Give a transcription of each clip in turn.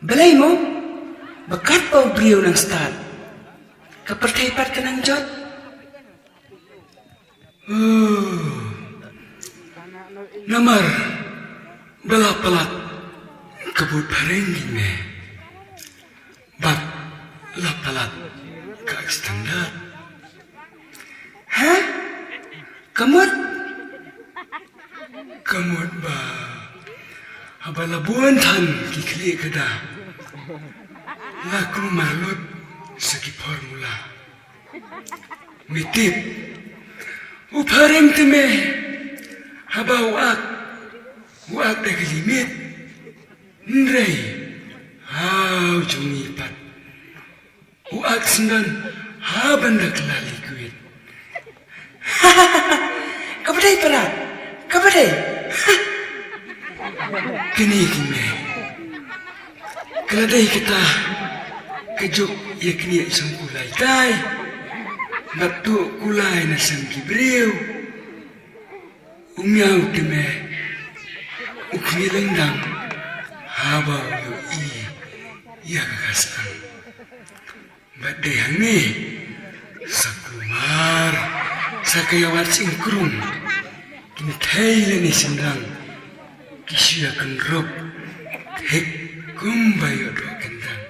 Balay mo, bakat pa o briyo ng stat. Kapartaypat ka ng jod. Namar, balapalat, kabut parengin me. Bak, lapalat, kaagstandad. Ha? Kamot? Kamot ba? Habalabuan tan kikli kada. Laku marlot segi formula. Mitip. Upareng teme. Haba uak dagi limit. Nrei. Hau jungipat. Uak sendan haban dak lali kuit. Kapadai perat. Kapadai. Kini kime. Kaladai kita kejuk yakni isang kulay tay. Batu kulay na sang kibriw. Umyaw kime. Ukni langdang. Habaw yu iya kakasan. Badai hangi. Sakumar. Sakayawat singkrung. Kini tayo ni sindang. Kisya kan rob. Hek kumbayo do kendang.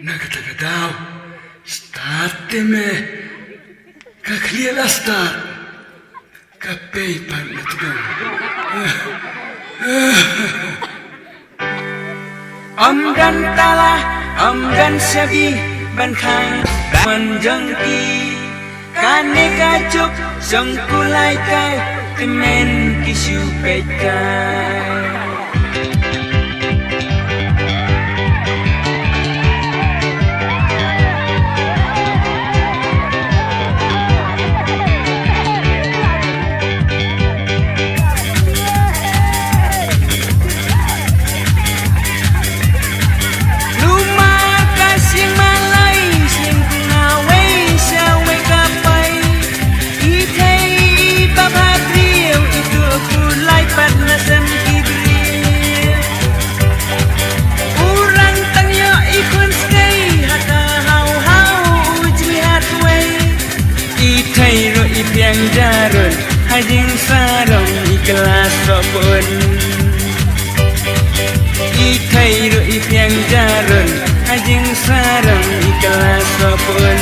Nagatagadao. Starte me. Kakliela start. Kapay pan na tudong. Omdan tala, omdan sabi, bantang manjangki. Kane kacuk, sangkulay kay, temen kisupay kay. Yang jarun hajing sarong ikhlas robun Ikai ru'if yang jarun hajing sarong ikhlas robun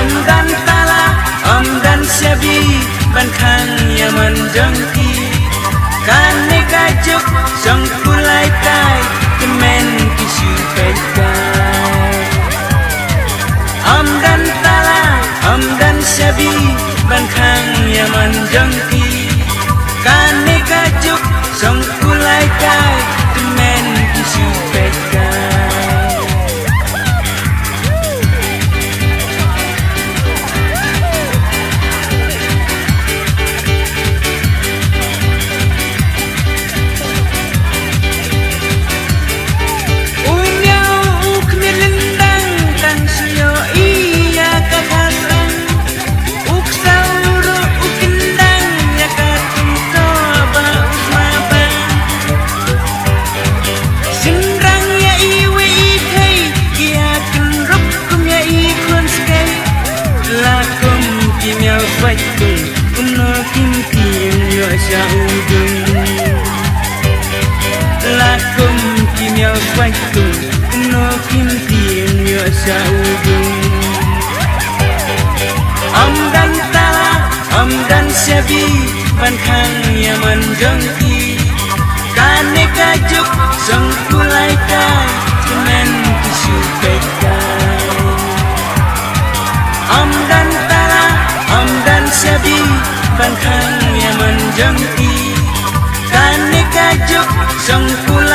Omdan tala, omdan syabi Bankang yaman jangki Kane kajuk, song kulai kai Kemen kisu kai Omdan tala Omdan syabi bangkang yaman jangki Kane kajuk song kulay kai Temen kisu pekai Unyau ukmi lendang kang suyo iya kakak Lakum kimia waktu no kimtin yo saudung Omdan tala omdan syabi bankang yaman jangki Kane kajuk song kulai kai temen kisu pekai Omdan tala omdan syabi bankang yaman jangki Kane kajuk song kulai